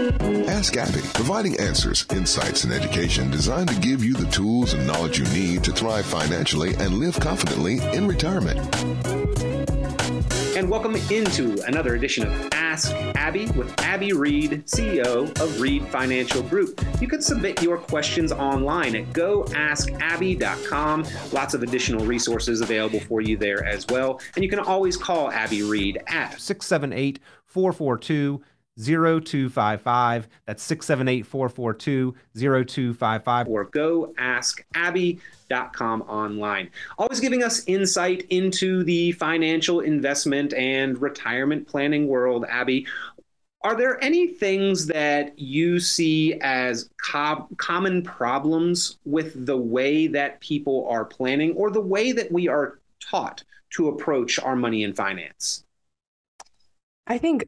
Ask Abby, providing answers, insights, and education designed to give you the tools and knowledge you need to thrive financially and live confidently in retirement. And welcome into another edition of Ask Abby with Abby Reed, CEO of Reed Financial Group. You can submit your questions online at goaskabby.com. Lots of additional resources available for you there as well. And you can always call Abby Reed at 678-442-0255. That's 678-442-0255. Or goaskabby.com online. Always giving us insight into the financial investment and retirement planning world. Abby, are there any things that you see as common problems with the way that people are planning or the way that we are taught to approach our money and finance? I think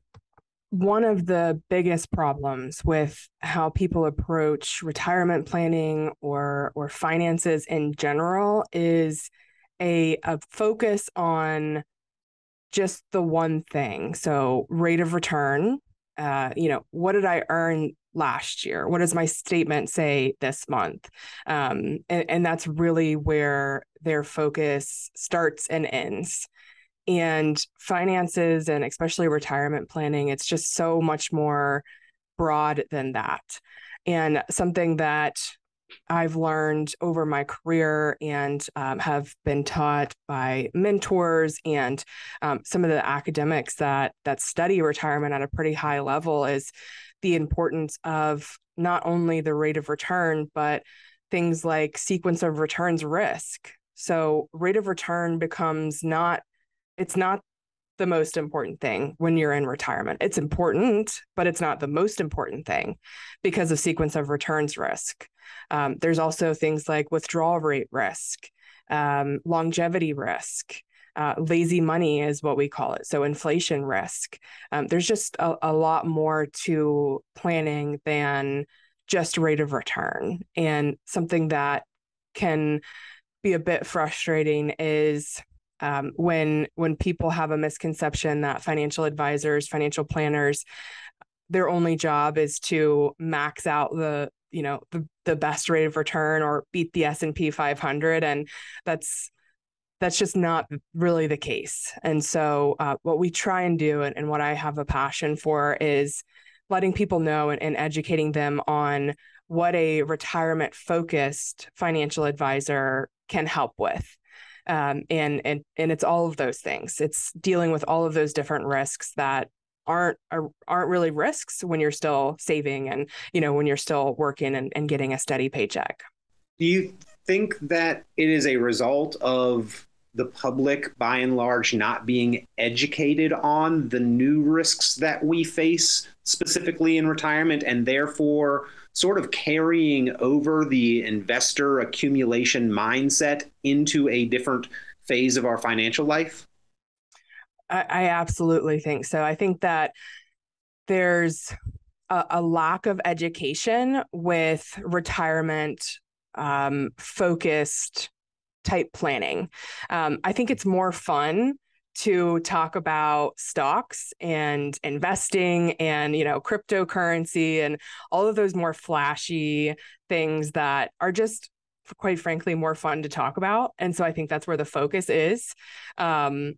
one of the biggest problems with how people approach retirement planning or finances in general is a focus on just the one thing. So rate of return, what did I earn last year? What does my statement say this month? And that's really where their focus starts and ends. And finances, and especially retirement planning, it's just so much more broad than that. And something that I've learned over my career and have been taught by mentors and some of the academics that study retirement at a pretty high level is the importance of not only the rate of return, but things like sequence of returns risk. So rate of return becomes it's not the most important thing when you're in retirement. It's important, but it's not the most important thing because of sequence of returns risk. There's also things like withdrawal rate risk, longevity risk, lazy money is what we call it. So inflation risk. There's just a lot more to planning than just rate of return. And something that can be a bit frustrating is when people have a misconception that financial advisors, financial planners, their only job is to max out the best rate of return or beat the S&P 500. And that's just not really the case. And so what we try and do, and what I have a passion for, is letting people know and educating them on what a retirement-focused financial advisor can help with. And it's all of those things. It's dealing with all of those different risks that aren't really risks when you're still saving and, when you're still working and getting a steady paycheck. Do you think that it is a result of the public, by and large, not being educated on the new risks that we face specifically in retirement, and therefore sort of carrying over the investor accumulation mindset into a different phase of our financial life? I absolutely think so. I think that there's a lack of education with retirement focused type planning. I think it's more fun to talk about stocks and investing and, cryptocurrency and all of those more flashy things that are just, quite frankly, more fun to talk about. And so I think that's where the focus is. And,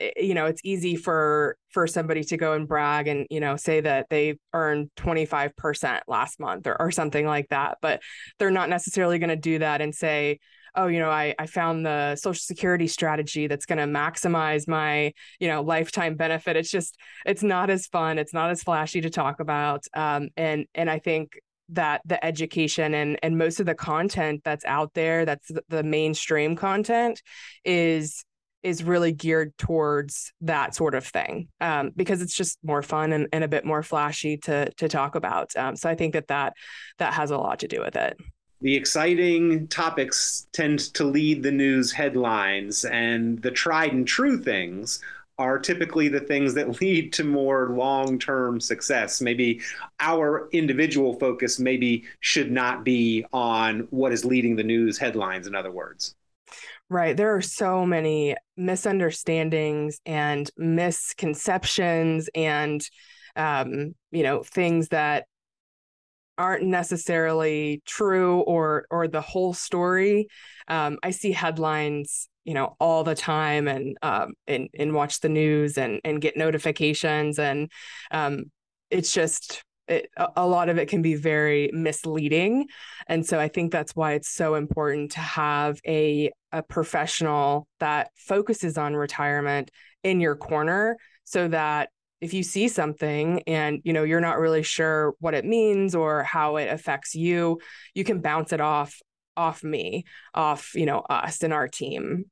it's easy for somebody to go and brag and, say that they earned 25% last month or something like that, but they're not necessarily going to do that and say, oh, I found the Social Security strategy that's going to maximize my, lifetime benefit. It's not as fun. It's not as flashy to talk about. And I think that the education and most of the content that's out there, that's the mainstream content, is really geared towards that sort of thing, because it's just more fun and a bit more flashy to talk about. So I think that has a lot to do with it. The exciting topics tend to lead the news headlines, and the tried and true things are typically the things that lead to more long-term success. Maybe our individual focus should not be on what is leading the news headlines, in other words. Right. There are so many misunderstandings and misconceptions and things that aren't necessarily true or the whole story. I see headlines, all the time, and watch the news and get notifications, and it's just a lot of it can be very misleading. And so I think that's why it's so important to have a professional that focuses on retirement in your corner, so that if you see something and you're not really sure what it means or how it affects you, you can bounce it off me, off us and our team,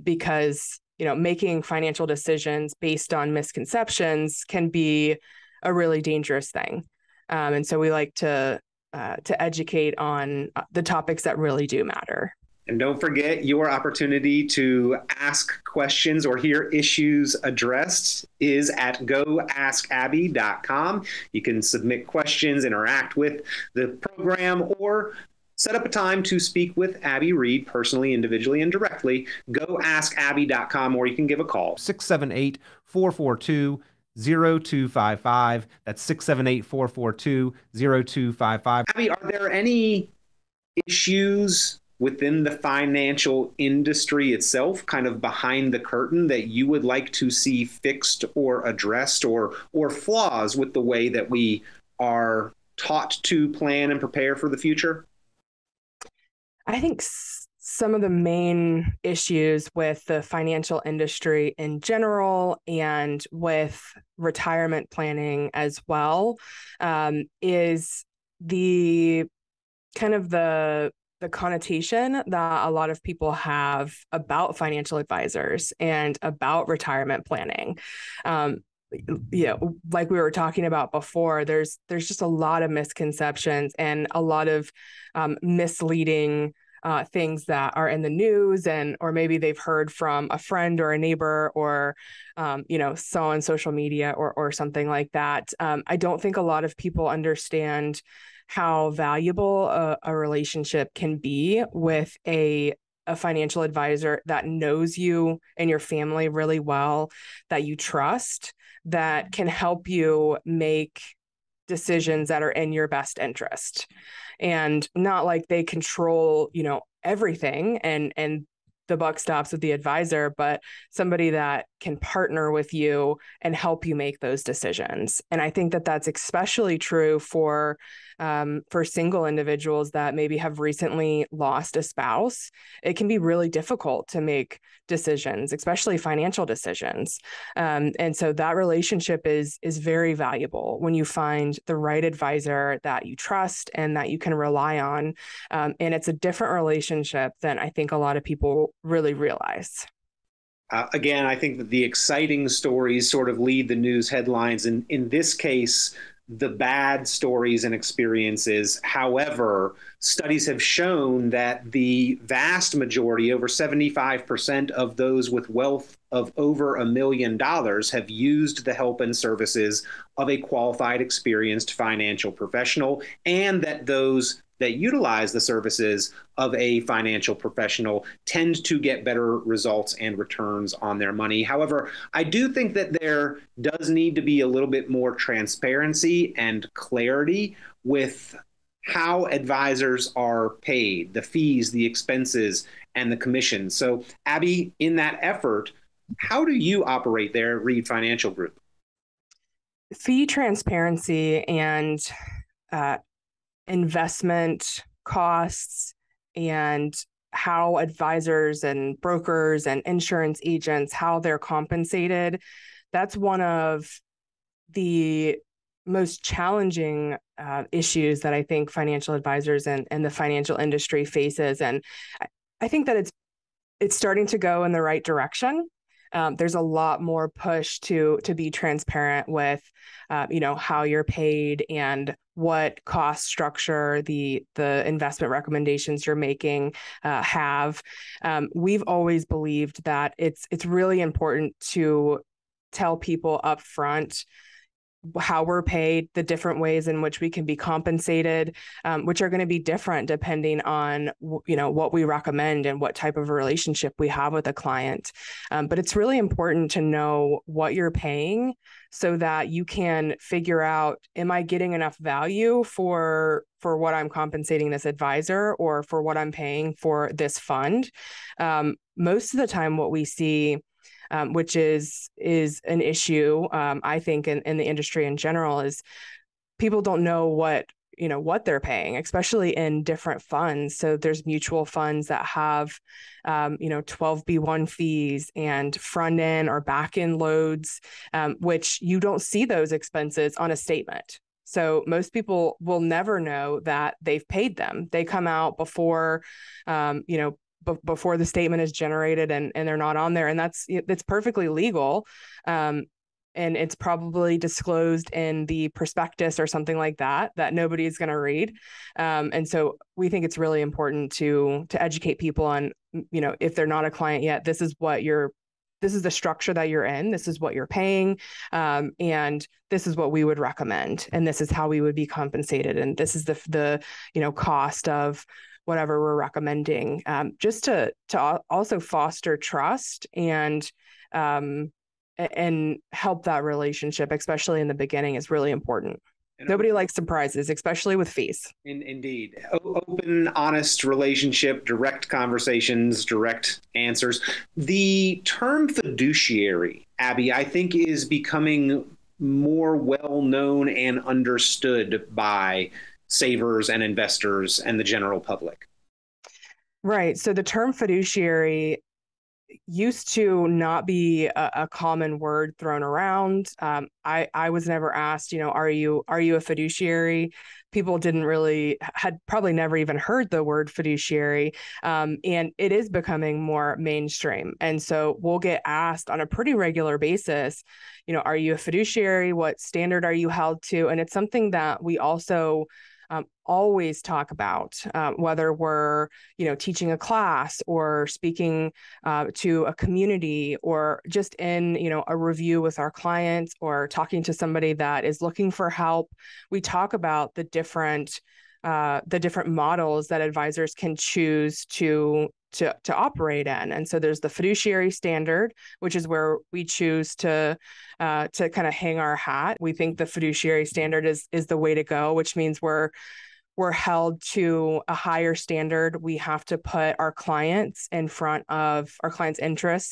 because making financial decisions based on misconceptions can be a really dangerous thing. And so we like to educate on the topics that really do matter. And don't forget, your opportunity to ask questions or hear issues addressed is at goaskabby.com. You can submit questions, interact with the program, or set up a time to speak with Abby Reed personally, individually, and directly. Goaskabby.com, or you can give a call. 678-442-0255. That's 678-442-0255. Abby, are there any issues within the financial industry itself, kind of behind the curtain, that you would like to see fixed or addressed, or flaws with the way that we are taught to plan and prepare for the future? I think some of the main issues with the financial industry in general, and with retirement planning as well, is the kind of the connotation that a lot of people have about financial advisors and about retirement planning. Like we were talking about before, there's just a lot of misconceptions and a lot of misleading things that are in the news, or maybe they've heard from a friend or a neighbor, or saw on social media or something like that. I don't think a lot of people understand how valuable a relationship can be with a financial advisor that knows you and your family really well, that you trust, that can help you make decisions that are in your best interest. And not like they control, everything, and the buck stops with the advisor, but somebody that can partner with you and help you make those decisions. And I think that that's especially true for single individuals that maybe have recently lost a spouse. It can be really difficult to make decisions, especially financial decisions. And so that relationship is very valuable when you find the right advisor that you trust and that you can rely on. And it's a different relationship than I think a lot of people really realize. Again, I think that the exciting stories sort of lead the news headlines. And in this case, the bad stories and experiences. However, studies have shown that the vast majority, over 75% of those with wealth of over $1 million, have used the help and services of a qualified, experienced financial professional, and that those that utilize the services of a financial professional tend to get better results and returns on their money. However, I do think that there does need to be a little bit more transparency and clarity with how advisors are paid, the fees, the expenses, and the commissions. So, Abby, in that effort, how do you operate there at Reed Financial Group? Fee transparency and investment costs, and how advisors and brokers and insurance agents, how they're compensated. That's one of the most challenging issues that I think financial advisors and the financial industry faces. And I think that it's starting to go in the right direction. There's a lot more push to be transparent with, how you're paid and what cost structure the investment recommendations you're making have. We've always believed that it's really important to tell people up front how we're paid, the different ways in which we can be compensated, which are going to be different depending on, what we recommend and what type of a relationship we have with a client. But it's really important to know what you're paying so that you can figure out, am I getting enough value for what I'm compensating this advisor or for what I'm paying for this fund? Most of the time, what we see, which is an issue, I think, in the industry in general, is people don't know what they're paying, especially in different funds. So there's mutual funds that have 12B1 fees and front end or back end loads, which you don't see those expenses on a statement. So most people will never know that they've paid them. They come out before before the statement is generated, and they're not on there. And that's perfectly legal. And it's probably disclosed in the prospectus or something like that nobody's going to read. And so we think it's really important to educate people on, if they're not a client yet, this is the structure that you're in, this is what you're paying, and this is what we would recommend, and this is how we would be compensated, and this is the cost of whatever we're recommending, just to also foster trust and help that relationship, especially in the beginning, is really important. Nobody likes surprises, especially with fees. Indeed. Open, honest relationship, direct conversations, direct answers. The term fiduciary, Abby, I think is becoming more well-known and understood by savers and investors and the general public. Right. So the term fiduciary used to not be a common word thrown around. I was never asked, are you a fiduciary? People had probably never even heard the word fiduciary. And it is becoming more mainstream. And so we'll get asked on a pretty regular basis, are you a fiduciary? What standard are you held to? And it's something that we also always talk about, whether we're, teaching a class or speaking to a community, or just in, a review with our clients, or talking to somebody that is looking for help. We talk about the different models that advisors can choose to operate in. And so there's the fiduciary standard, which is where we choose to kind of hang our hat. We think the fiduciary standard is the way to go, which means we're held to a higher standard. We have to put our clients' interests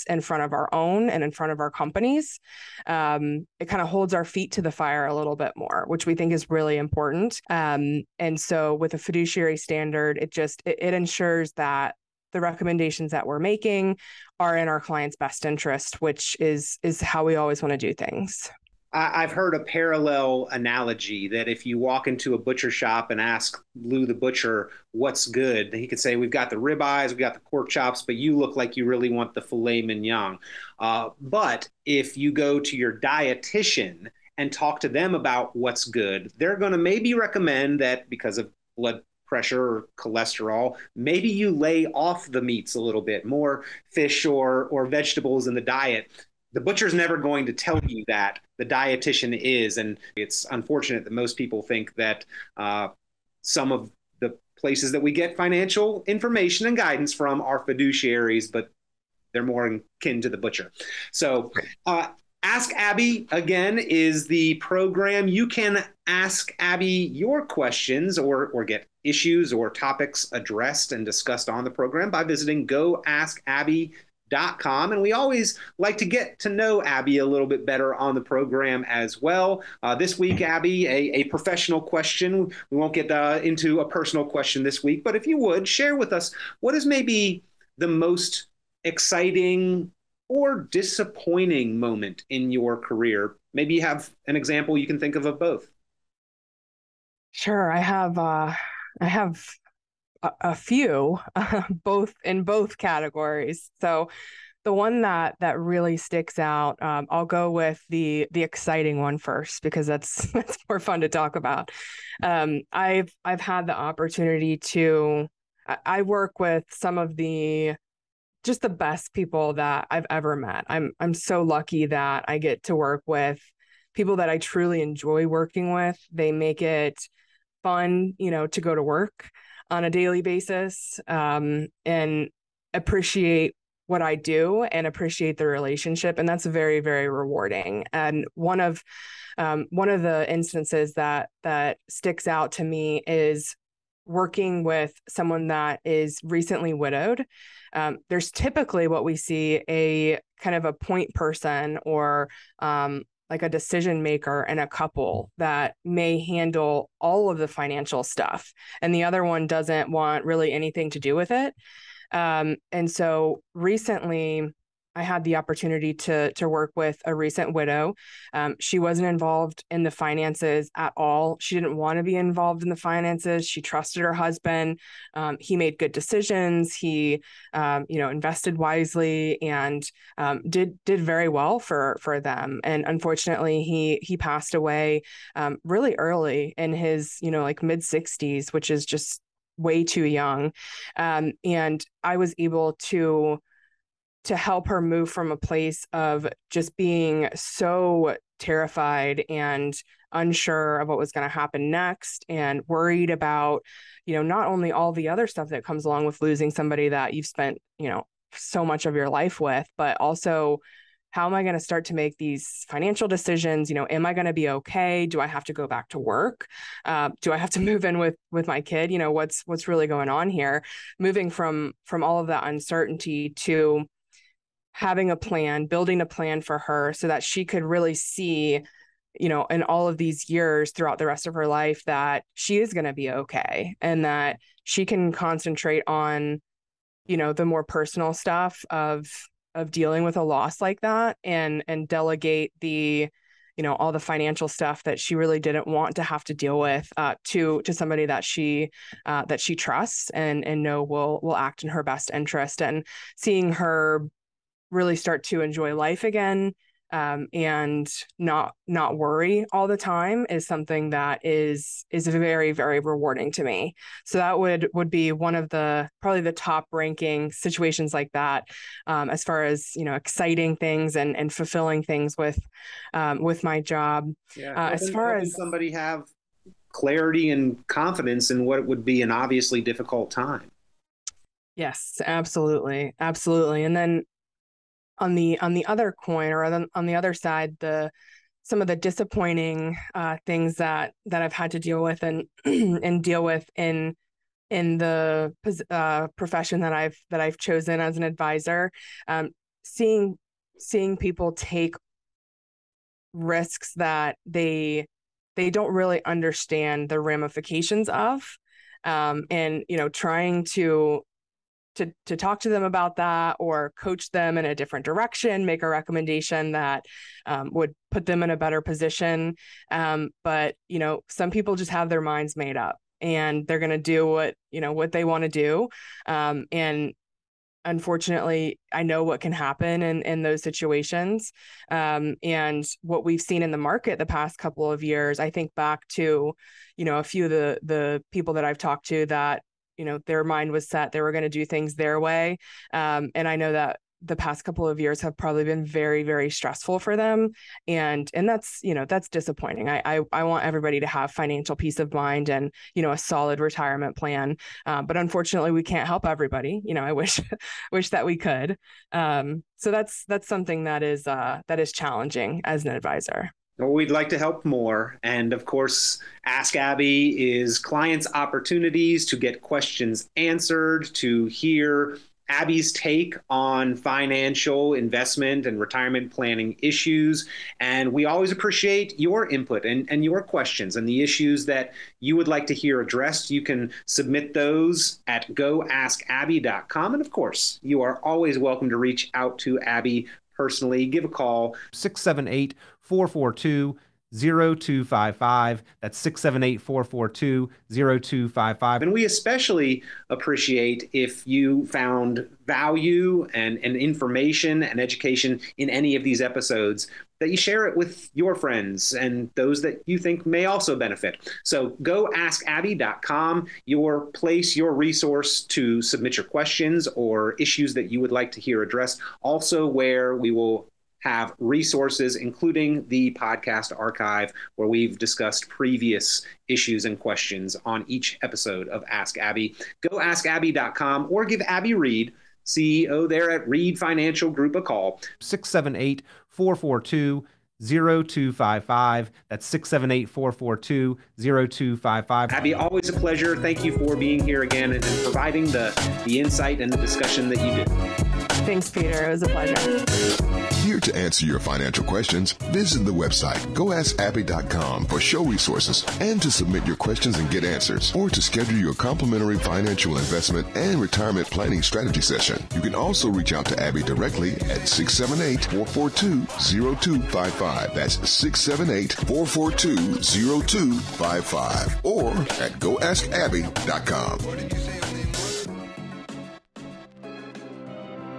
in front of our own and in front of our companies. It kind of holds our feet to the fire a little bit more, which we think is really important. And so with a fiduciary standard, it ensures that the recommendations that we're making are in our client's best interest, which is how we always want to do things. I've heard a parallel analogy that if you walk into a butcher shop and ask Lou the butcher what's good, he could say, we've got the ribeyes, we've got the pork chops, but you look like you really want the filet mignon. But if you go to your dietitian and talk to them about what's good, they're going to maybe recommend that because of blood pressure or cholesterol, maybe you lay off the meats a little bit, more fish or vegetables in the diet. The butcher's never going to tell you that. The dietitian is. And it's unfortunate that most people think that some of the places that we get financial information and guidance from are fiduciaries, but they're more akin to the butcher. So Ask Abby, again, is the program. You can ask Abby your questions or get issues or topics addressed and discussed on the program by visiting goaskabby.com. And we always like to get to know Abby a little bit better on the program as well. This week, Abby, a professional question. We won't get into a personal question this week, but if you would, share with us what is maybe the most exciting or disappointing moment in your career. Maybe you have an example you can think of both. Sure. I have a few, both in both categories. So the one that really sticks out, I'll go with the exciting one first, because that's more fun to talk about. I've had the opportunity I work with some of just the best people that I've ever met. I'm so lucky that I get to work with people that I truly enjoy working with. They make it fun, to go to work on a daily basis, and appreciate what I do and appreciate the relationship. And that's very, very rewarding. And one of the instances that sticks out to me is working with someone that is recently widowed. There's typically what we see, a kind of a point person, or like a decision maker in a couple that may handle all of the financial stuff, and the other one doesn't want really anything to do with it. And so recently I had the opportunity to work with a recent widow. She wasn't involved in the finances at all. She didn't want to be involved in the finances. She trusted her husband. He made good decisions. He, invested wisely, and did very well for them. And unfortunately, he passed away really early in his, like mid-60s, which is just way too young. And I was able to help her move from a place of just being so terrified and unsure of what was going to happen next, and worried about, not only all the other stuff that comes along with losing somebody that you've spent, so much of your life with, but also, how am I going to start to make these financial decisions? Am I going to be okay? Do I have to go back to work? Do I have to move in with my kid? What's really going on here? Moving from all of that uncertainty to having a plan, building a plan for her so that she could really see, in all of these years throughout the rest of her life, that she is going to be okay, and that she can concentrate on, the more personal stuff of dealing with a loss like that, and delegate the, all the financial stuff that she really didn't want to have to deal with, to somebody that she trusts and know will act in her best interest. And seeing her really start to enjoy life again, and not worry all the time, is something that is very, very rewarding to me. So that would be one of probably the top ranking situations like that, as far as, exciting things and fulfilling things with my job. Yeah. As far as somebody have clarity and confidence in what would be an obviously difficult time. Yes, absolutely. Absolutely. And then on the other coin, or on the other side, some of the disappointing things that I've had to deal with and and deal with in the profession that I've chosen as an advisor, seeing people take risks that they don't really understand the ramifications of, and trying to talk to them about that, or coach them in a different direction, make a recommendation that would put them in a better position. But, some people just have their minds made up, and they're going to do what they want to do. And unfortunately, I know what can happen in those situations. And what we've seen in the market the past couple of years, I think back to, a few of the people that I've talked to that, their mind was set, they were going to do things their way. And I know that the past couple of years have probably been very, very stressful for them. And that's, that's disappointing. I want everybody to have financial peace of mind and, a solid retirement plan. But unfortunately we can't help everybody. I wish that we could. So that's something that is challenging as an advisor. Well, we'd like to help more. And of course, Ask Abby is clients' opportunities to get questions answered, to hear Abby's take on financial investment and retirement planning issues. And we always appreciate your input and your questions and the issues that you would like to hear addressed. You can submit those at goaskabby.com. And of course, you are always welcome to reach out to Abby personally. Give a call. 678-442-0255. That's 678-442-0255. And we especially appreciate if you found value and information and education in any of these episodes, that you share it with your friends and those that you think may also benefit. So go askabby.com, your place, your resource to submit your questions or issues that you would like to hear addressed. Also where we will have resources, including the podcast archive, where we've discussed previous issues and questions on each episode of Ask Abby. Go askabby.com or give Abby Reed, CEO there at Reed Financial Group, a call. 678-442-0255. That's 678-442-0255. Abby, always a pleasure. Thank you for being here again and providing the insight and the discussion that you do. Thanks, Peter. It was a pleasure. Here to answer your financial questions, visit the website goaskabby.com for show resources and to submit your questions and get answers, or to schedule your complimentary financial investment and retirement planning strategy session. You can also reach out to Abby directly at 678-442-0255. That's 678-442-0255, or at goaskabby.com.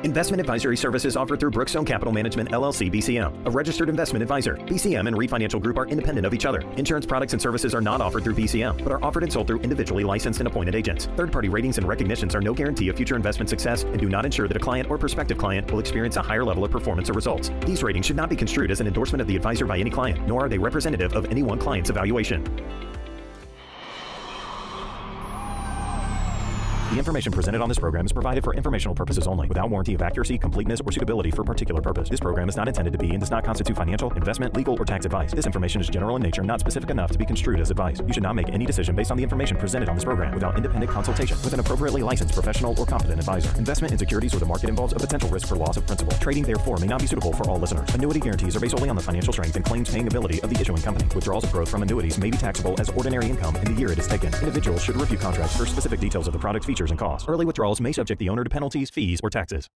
Investment advisory services offered through Brookstone Capital Management, LLC, BCM, a registered investment advisor. BCM and Reed Financial Group are independent of each other. Insurance products and services are not offered through BCM, but are offered and sold through individually licensed and appointed agents. Third-party ratings and recognitions are no guarantee of future investment success and do not ensure that a client or prospective client will experience a higher level of performance or results. These ratings should not be construed as an endorsement of the advisor by any client, nor are they representative of any one client's evaluation. The information presented on this program is provided for informational purposes only, without warranty of accuracy, completeness, or suitability for a particular purpose. This program is not intended to be and does not constitute financial, investment, legal, or tax advice. This information is general in nature and not specific enough to be construed as advice. You should not make any decision based on the information presented on this program without independent consultation with an appropriately licensed professional or competent advisor. Investment in securities or the market involves a potential risk for loss of principal. Trading, therefore, may not be suitable for all listeners. Annuity guarantees are based solely on the financial strength and claims-paying ability of the issuing company. Withdrawals of growth from annuities may be taxable as ordinary income in the year it is taken. Individuals should review contracts for specific details of the product's features and costs. Early withdrawals may subject the owner to penalties, fees, or taxes.